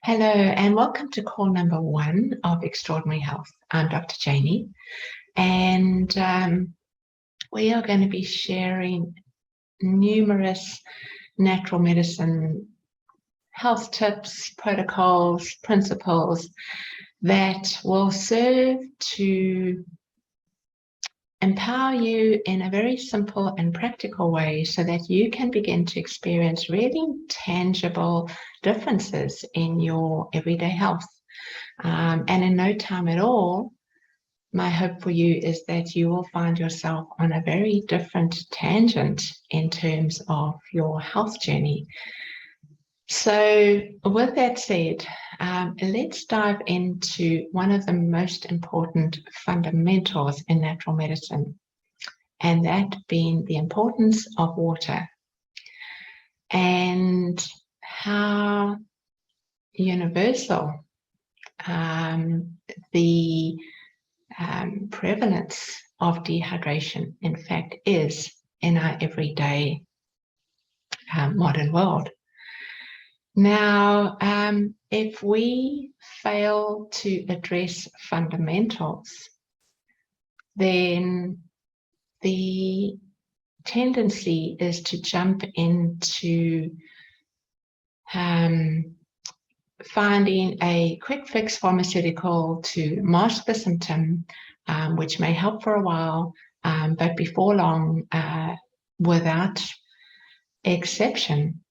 Hello, and welcome to call number 1 of Extraordinary Health. I'm Dr. Janie, and we are going to be sharing numerous natural medicine health tips, protocols, principles that will serve to empower you in a very simple and practical way so that you can begin to experience really tangible differences in your everyday health. And in no time at all, my hope for you is that you will find yourself on a very different tangent in terms of your health journey. So with that said, let's dive into one of the most important fundamentals in natural medicine, and that being the importance of water and how universal the prevalence of dehydration, in fact, is in our everyday modern world. Now, if we fail to address fundamentals, then the tendency is to jump into finding a quick fix pharmaceutical to mask the symptom, which may help for a while, but before long, without exception,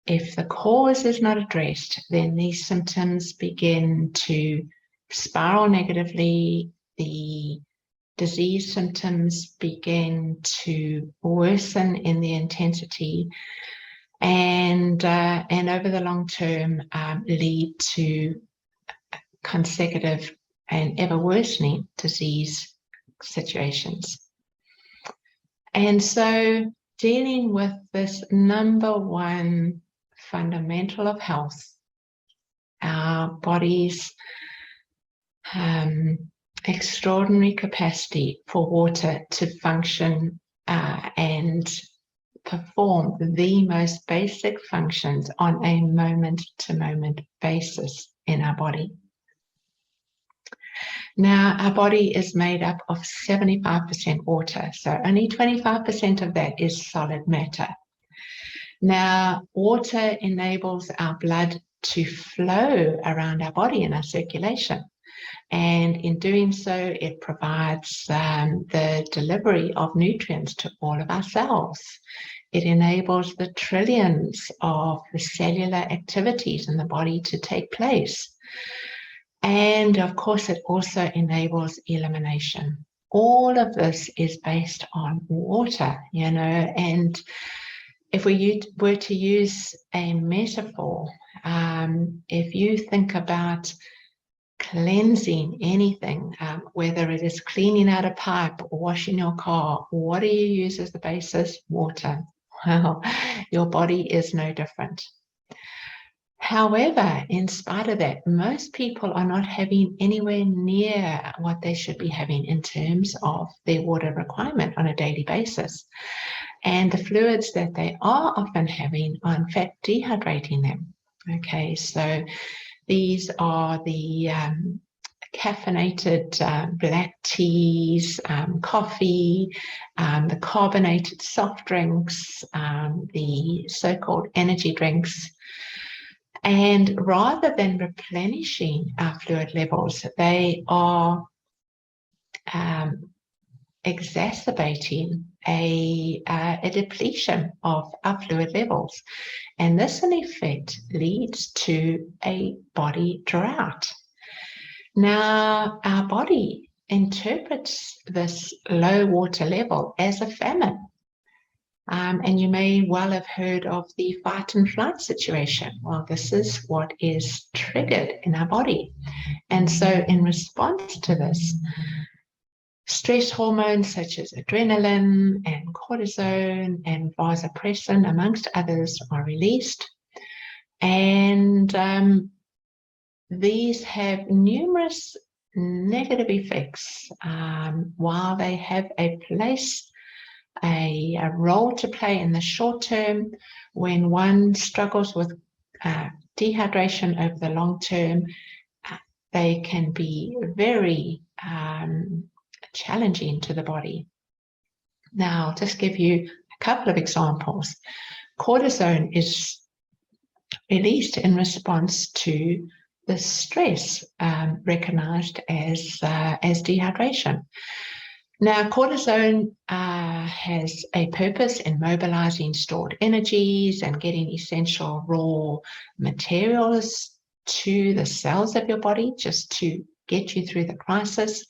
if the cause is not addressed, then these symptoms begin to spiral negatively. The disease symptoms begin to worsen in the intensity, and over the long term lead to consecutive and ever worsening disease situations. And so dealing with this number one fundamental of health, our body's extraordinary capacity for water to function and perform the most basic functions on a moment-to-moment basis in our body. Now, our body is made up of 75% water, so only 25% of that is solid matter. Now, water enables our blood to flow around our body in our circulation. And in doing so, it provides the delivery of nutrients to all of our cells. It enables the trillions of the cellular activities in the body to take place. And of course, it also enables elimination. All of this is based on water, and if we were to use a metaphor, if you think about cleansing anything, whether it is cleaning out a pipe or washing your car, what do you use as the basis? Water. Well, your body is no different. However, in spite of that, most people are not having anywhere near what they should be having in terms of their water requirement on a daily basis. And the fluids that they are often having are in fact dehydrating them. Okay, so these are the caffeinated black teas, coffee, the carbonated soft drinks, the so-called energy drinks. And rather than replenishing our fluid levels, they are exacerbating a depletion of our fluid levels. And this, in effect, leads to a body drought. Now, our body interprets this low water level as a famine. And you may well have heard of the fight and flight situation. Well, this is what is triggered in our body. And so in response to this, stress hormones such as adrenaline and cortisone and vasopressin, amongst others, are released. And these have numerous negative effects. While they have a place, a role to play in the short term, when one struggles with dehydration over the long term, they can be very challenging to the body. Now, I'll just give you a couple of examples. Cortisone is released in response to the stress recognized as dehydration. Now, cortisone has a purpose in mobilizing stored energies and getting essential raw materials to the cells of your body just to get you through the crisis.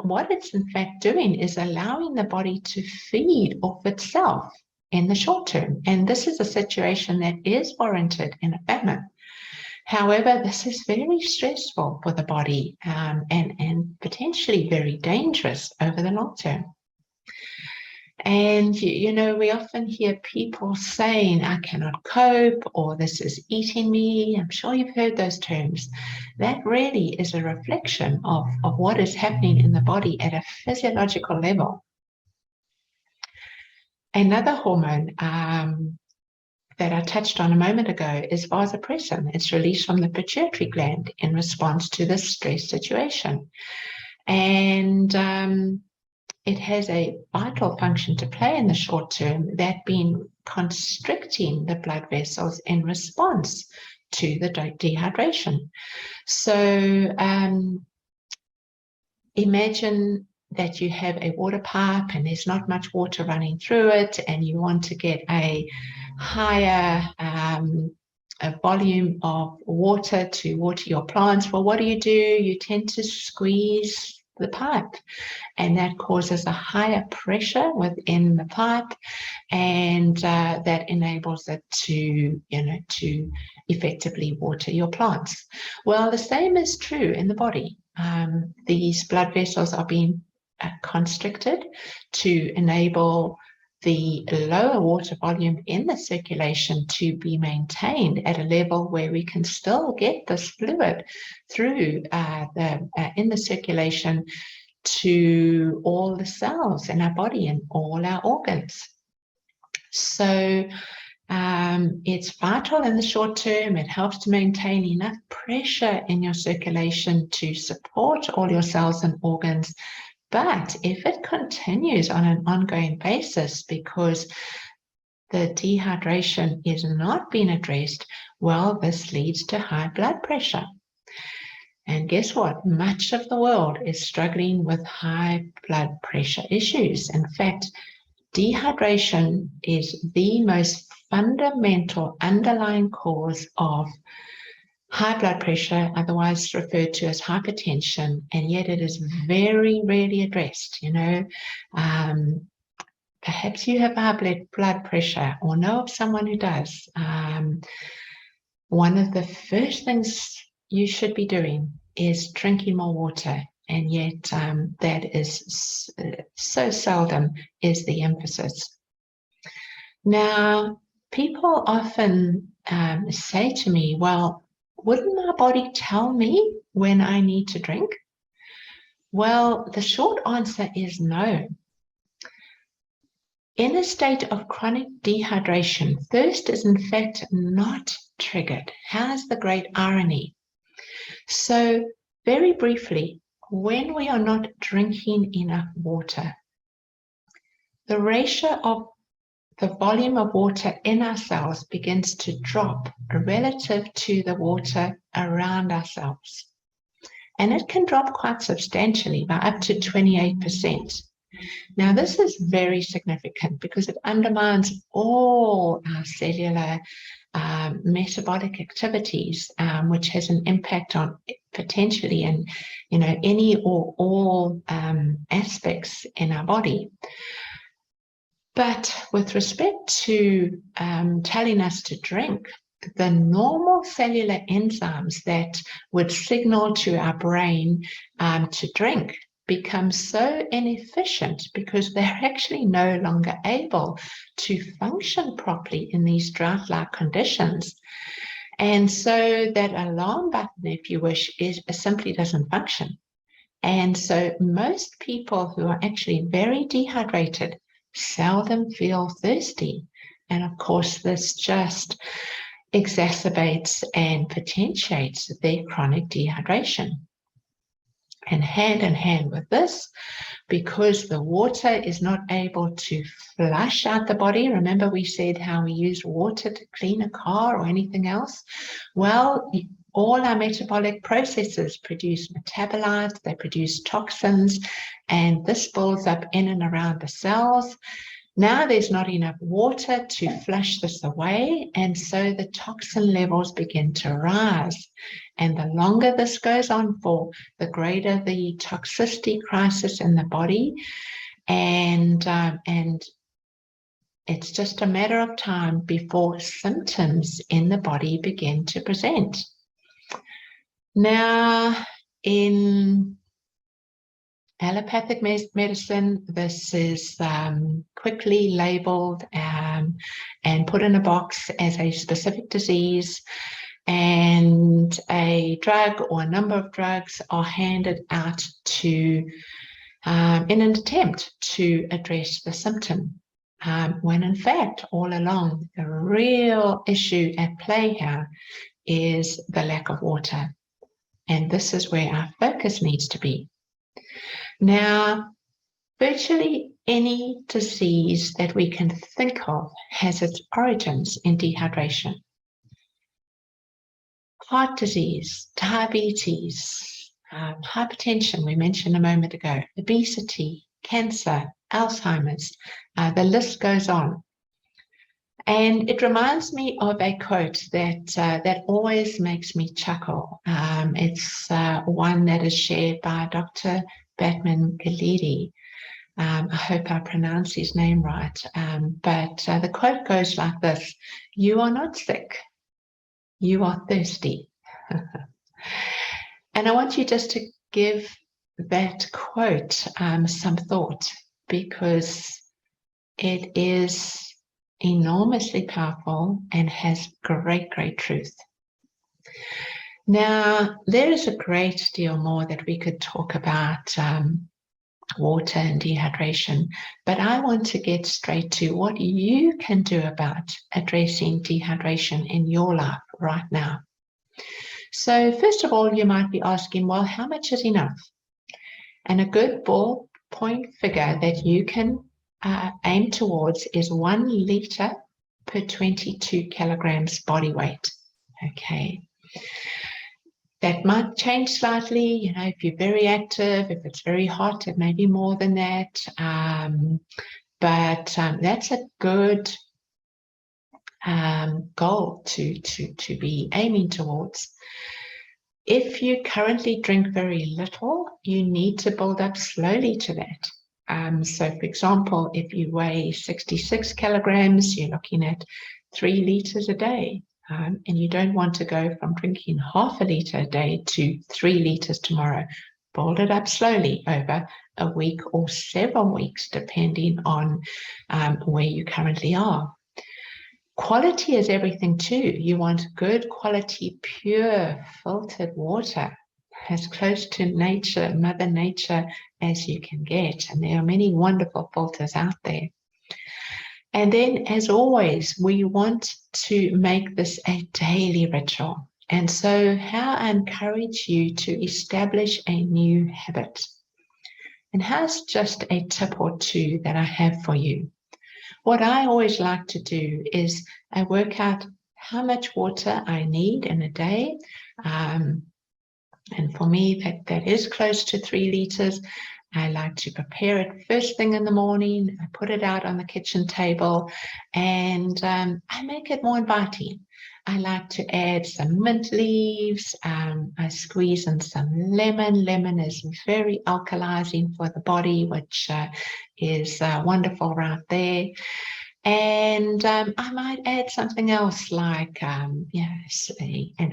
What it's in fact doing is allowing the body to feed off itself in the short term. And this is a situation that is warranted in a famine. However, this is very stressful for the body and potentially very dangerous over the long term. And, you know, we often hear people saying, I cannot cope, or this is eating me. I'm sure you've heard those terms. That really is a reflection of what is happening in the body at a physiological level. Another hormone that I touched on a moment ago is vasopressin. It's released from the pituitary gland in response to this stress situation. And it has a vital function to play in the short term, that being constricting the blood vessels in response to the dehydration. So imagine that you have a water pipe and there's not much water running through it, and you want to get a higher a volume of water to water your plants. Well, what do? You tend to squeeze the pipe, and that causes a higher pressure within the pipe, and that enables it to effectively water your plants. Well, the same is true in the body. These blood vessels are being constricted to enable the lower water volume in the circulation to be maintained at a level where we can still get this fluid through in the circulation to all the cells in our body and all our organs. So it's vital in the short term. It helps to maintain enough pressure in your circulation to support all your cells and organs. But if it continues on an ongoing basis because the dehydration is not being addressed, well, this leads to high blood pressure. And guess what? Much of the world is struggling with high blood pressure issues. In fact, dehydration is the most fundamental underlying cause of high blood pressure, otherwise referred to as hypertension, and yet it is very rarely addressed. Perhaps you have high blood pressure or know of someone who does. One of the first things you should be doing is drinking more water, and yet that is so seldom is the emphasis. Now, people often say to me, well, wouldn't my body tell me when I need to drink? Well, the short answer is no. In a state of chronic dehydration, thirst is in fact not triggered. How's the great irony? So, very briefly, when we are not drinking enough water, the ratio of the volume of water in our cells begins to drop relative to the water around our cells. And it can drop quite substantially by up to 28%. Now, this is very significant because it undermines all our cellular metabolic activities, which has an impact on potentially in any or all aspects in our body. But with respect to telling us to drink, the normal cellular enzymes that would signal to our brain to drink become so inefficient because they're actually no longer able to function properly in these drought-like conditions. And so that alarm button, if you wish, simply doesn't function. And so most people who are actually very dehydrated seldom feel thirsty And of course, this just exacerbates and potentiates their chronic dehydration. And hand in hand with this, because the water is not able to flush out the body. Remember we said how we use water to clean a car or anything else? Well, all our metabolic processes produce metabolites, they produce toxins, and this builds up in and around the cells. Now there's not enough water to flush this away, and so the toxin levels begin to rise. And the longer this goes on for, the greater the toxicity crisis in the body, and it's just a matter of time before symptoms in the body begin to present. Now, in allopathic medicine, this is quickly labeled and put in a box as a specific disease, and a drug or a number of drugs are handed out to in an attempt to address the symptom, when in fact all along the real issue at play here is the lack of water, and this is where our focus needs to be. Now, virtually any disease that we can think of has its origins in dehydration. Heart disease, diabetes, hypertension, we mentioned a moment ago, obesity, cancer, Alzheimer's, the list goes on. And it reminds me of a quote that always makes me chuckle. It's one that is shared by Dr. Batman Galidi. I hope I pronounce his name right. But the quote goes like this: "You are not sick, you are thirsty." And I want you just to give that quote some thought, because it is enormously powerful and has great truth. Now, there is a great deal more that we could talk about water and dehydration, but I want to get straight to what you can do about addressing dehydration in your life right now. So first of all, you might be asking, well, how much is enough? And a good ballpoint figure that you can aim towards is 1 liter per 22 kilograms body weight. Okay. That might change slightly, if you're very active, if it's very hot, it may be more than that. But that's a good goal to be aiming towards. If you currently drink very little, you need to build up slowly to that. So for example, if you weigh 66 kilograms, you're looking at 3 liters a day. And you don't want to go from drinking half a liter a day to 3 liters tomorrow. Build it up slowly over a week or several weeks, depending on where you currently are. Quality is everything too. You want good quality, pure, filtered water, as close to nature, Mother Nature, as you can get. And there are many wonderful filters out there. And then, as always, we want to make this a daily ritual. And so how I encourage you to establish a new habit. And here's just a tip or two that I have for you. What I always like to do is I work out how much water I need in a day. And for me, that is close to 3 liters. I like to prepare it first thing in the morning. I put it out on the kitchen table, and I make it more inviting. I like to add some mint leaves. I squeeze in some lemon. Lemon is very alkalizing for the body, which is wonderful right there. And I might add something else like an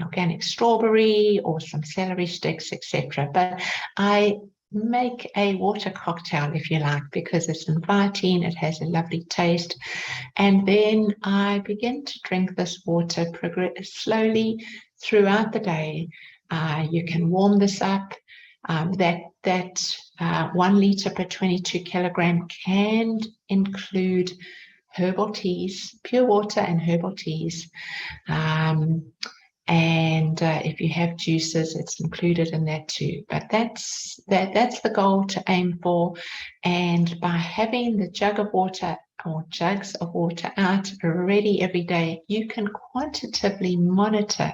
organic strawberry or some celery sticks, etc. But I make a water cocktail, if you like, because it's inviting, it has a lovely taste. And then I begin to drink this water slowly throughout the day. You can warm this up. That 1 liter per 22 kilogram can include herbal teas, pure water and herbal teas. And if you have juices, it's included in that too. But that's the goal to aim for. And by having the jug of water or jugs of water out ready every day, you can quantitatively monitor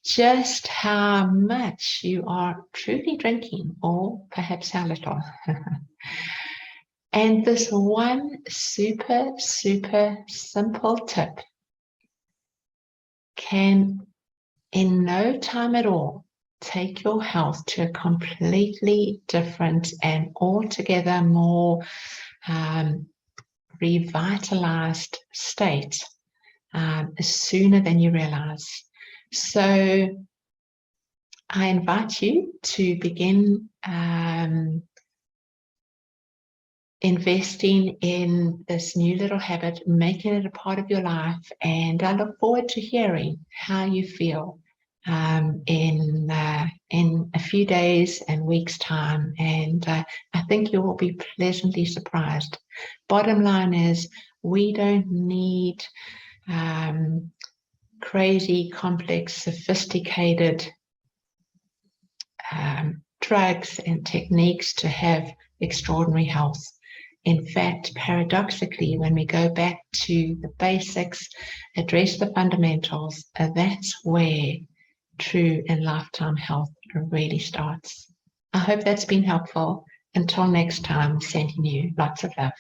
just how much you are truly drinking, or perhaps how little. And this one super, super simple tip can, in no time at all, take your health to a completely different and altogether more revitalized state sooner than you realize. So I invite you to begin investing in this new little habit, making it a part of your life. And I look forward to hearing how you feel in a few days and weeks' time. And I think you will be pleasantly surprised. Bottom line is, we don't need crazy, complex, sophisticated drugs and techniques to have extraordinary health. In fact, paradoxically, when we go back to the basics, address the fundamentals, that's where true and lifetime health really starts. I hope that's been helpful. Until next time, sending you lots of love.